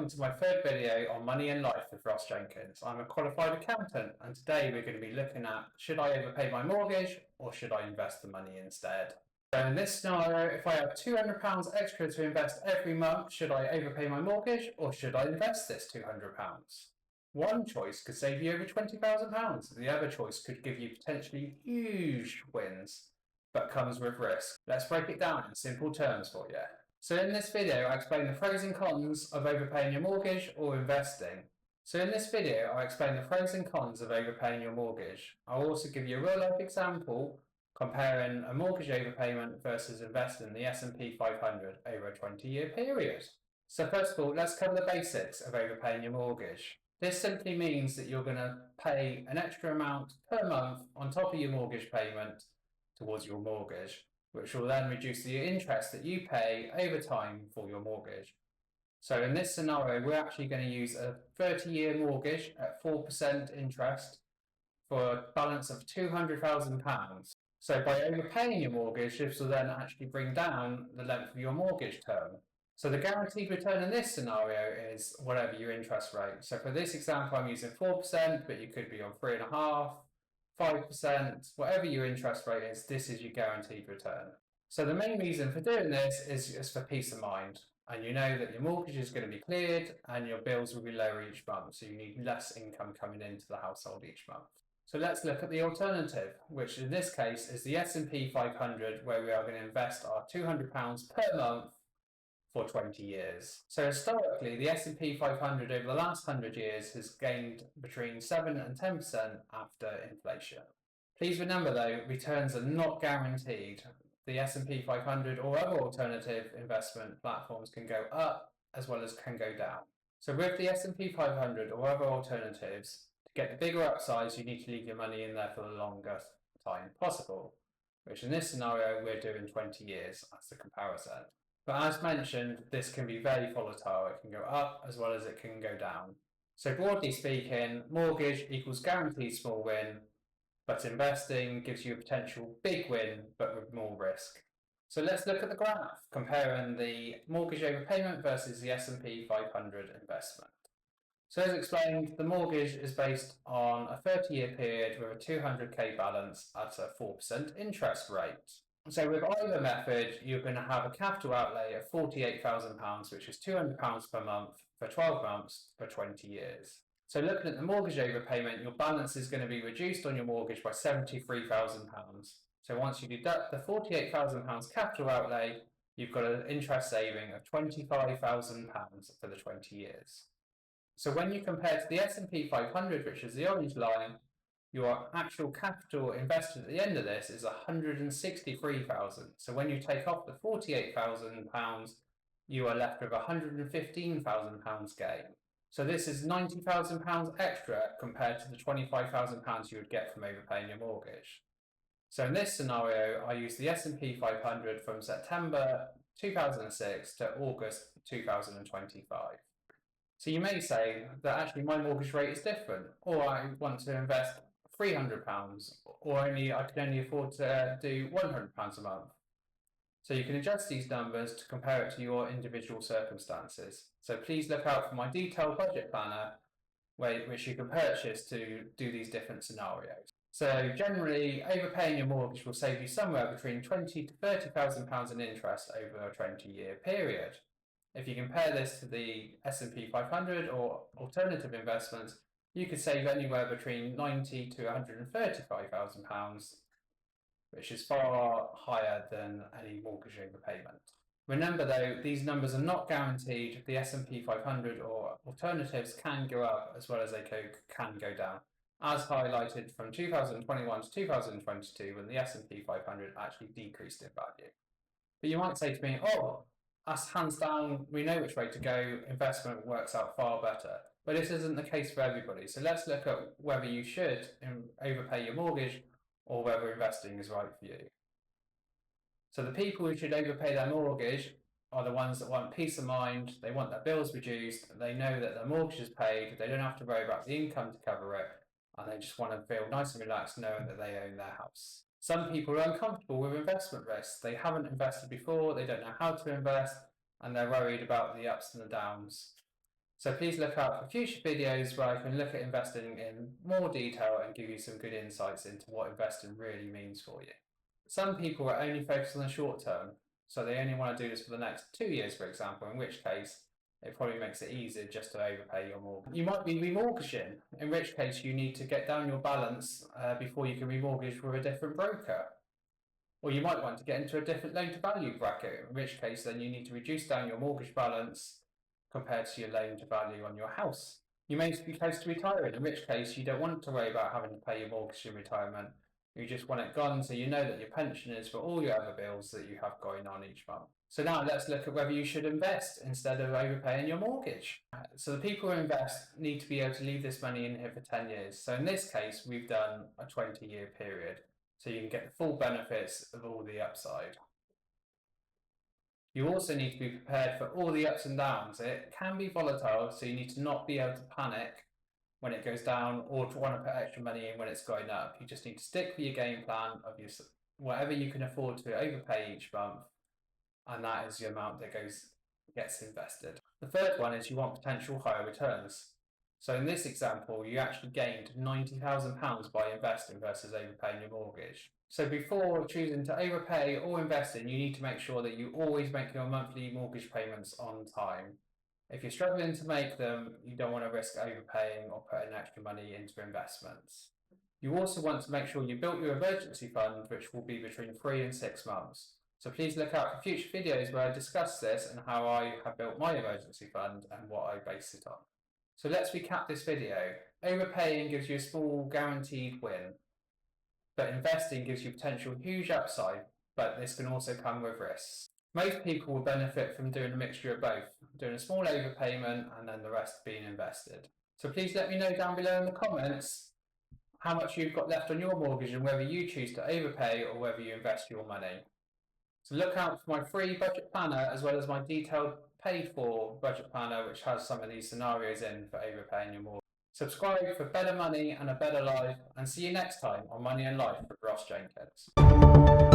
welcome to my third video on money and life with Ross Jenkins. I'm a qualified accountant, and today we're going to be looking at, should I overpay my mortgage or should I invest the money instead? So in this scenario, if I have £200 extra to invest every month, should I overpay my mortgage or should I invest this £200? One choice could save you over £20,000. The other choice could give you potentially huge wins, but comes with risk. Let's break it down in simple terms for you. So in this video, I explain the pros and cons of overpaying your mortgage or investing. I'll also give you a real life example comparing a mortgage overpayment versus investing in the S&P 500 over a 20-year period. So first of all, let's cover the basics of overpaying your mortgage. This simply means that you're going to pay an extra amount per month on top of your mortgage payment towards your mortgage, which will then reduce the interest that you pay over time for your mortgage. So in this scenario, we're actually going to use a 30-year mortgage at 4% interest for a balance of £200,000. So by overpaying your mortgage, this will then actually bring down the length of your mortgage term. So the guaranteed return in this scenario is whatever your interest rate. So for this example, I'm using 4%, but you could be on 3.5%, 5%, whatever your interest rate is, this is your guaranteed return. So the main reason for doing this is for peace of mind. And you know that your mortgage is going to be cleared and your bills will be lower each month. So you need less income coming into the household each month. So let's look at the alternative, which in this case is the S&P 500, where we are going to invest our £200 per month for 20 years. So historically, the S&P 500 over the last 100 years has gained between 7 and 10% after inflation. Please remember though, returns are not guaranteed. The S&P 500 or other alternative investment platforms can go up as well as can go down. So with the S&P 500 or other alternatives, to get the bigger upsides, you need to leave your money in there for the longest time possible, which in this scenario, we're doing 20 years as the comparison. But as mentioned, this can be very volatile. It can go up as well as it can go down. So broadly speaking, mortgage equals guaranteed small win, but investing gives you a potential big win, but with more risk. So let's look at the graph comparing the mortgage overpayment versus the S&P 500 investment. So as explained, the mortgage is based on a 30-year period with a 200k balance at a 4% interest rate. So with either method, you're going to have a capital outlay of £48,000, which is £200 per month for 12 months for 20 years. So looking at the mortgage overpayment, your balance is going to be reduced on your mortgage by £73,000. So once you deduct the £48,000 capital outlay, you've got an interest saving of £25,000 for the 20 years. So when you compare to the S&P 500, which is the orange line, your actual capital invested at the end of this is £163,000. So when you take off the £48,000, you are left with £115,000 gain. So this is £90,000 extra compared to the £25,000 you would get from overpaying your mortgage. So in this scenario, I use the S&P 500 from September 2006 to August 2025. So you may say that actually my mortgage rate is different, or I want to invest £300, or I can only afford to do £100 a month. So you can adjust these numbers to compare it to your individual circumstances. So please look out for my detailed budget planner, which you can purchase to do these different scenarios. So generally, overpaying your mortgage will save you somewhere between £20,000 to £30,000 in interest over a 20-year period. If you compare this to the S&P 500 or alternative investments, you could save anywhere between £90,000 to £135,000, which is far higher than any mortgage overpayment. Remember though, these numbers are not guaranteed. The S&P 500 or alternatives can go up as well as they can go down, as highlighted from 2021 to 2022 when the S&P 500 actually decreased in value. But you might say to me, oh, us hands down, we know which way to go, investment works out far better. But this isn't the case for everybody. So let's look at whether you should overpay your mortgage or whether investing is right for you. So the people who should overpay their mortgage are the ones that want peace of mind, they want their bills reduced, they know that their mortgage is paid, they don't have to worry about the income to cover it, and they just want to feel nice and relaxed knowing that they own their house. Some people are uncomfortable with investment risks. They haven't invested before, they don't know how to invest, and they're worried about the ups and the downs. So please look out for future videos where I can look at investing in more detail and give you some good insights into what investing really means for you. Some people are only focused on the short term, so they only want to do this for the next 2 years, for example, in which case it probably makes it easier just to overpay your mortgage. You might be remortgaging, in which case you need to get down your balance before you can remortgage with a different broker. Or you might want to get into a different loan to value bracket, in which case then you need to reduce down your mortgage balance compared to your loan to value on your house. You may be close to retiring, in which case you don't want to worry about having to pay your mortgage in retirement. You just want it gone so you know that your pension is for all your other bills that you have going on each month. So now let's look at whether you should invest instead of overpaying your mortgage. So the people who invest need to be able to leave this money in here for 10 years. So in this case, we've done a 20-year period. So you can get the full benefits of all the upside. You also need to be prepared for all the ups and downs. It can be volatile, so you need to not be able to panic when it goes down or to want to put extra money in when it's going up. You just need to stick with your game plan of your whatever you can afford to overpay each month, and that is the amount that gets invested. The third one is you want potential higher returns. So in this example, you actually gained £90,000 by investing versus overpaying your mortgage. So before choosing to overpay or invest in, you need to make sure that you always make your monthly mortgage payments on time. If you're struggling to make them, you don't want to risk overpaying or putting extra money into investments. You also want to make sure you built your emergency fund, which will be between 3 and 6 months. So please look out for future videos where I discuss this and how I have built my emergency fund and what I base it on. So let's recap this video. Overpaying gives you a small guaranteed win, but investing gives you potential huge upside, but this can also come with risks. Most people will benefit from doing a mixture of both, doing a small overpayment and then the rest being invested. So please let me know down below in the comments how much you've got left on your mortgage and whether you choose to overpay or whether you invest your money. So look out for my free budget planner as well as my detailed paid for budget planner, which has some of these scenarios in for overpaying your mortgage. Subscribe for better money and a better life, and see you next time on Money and Life with Ross Jenkins.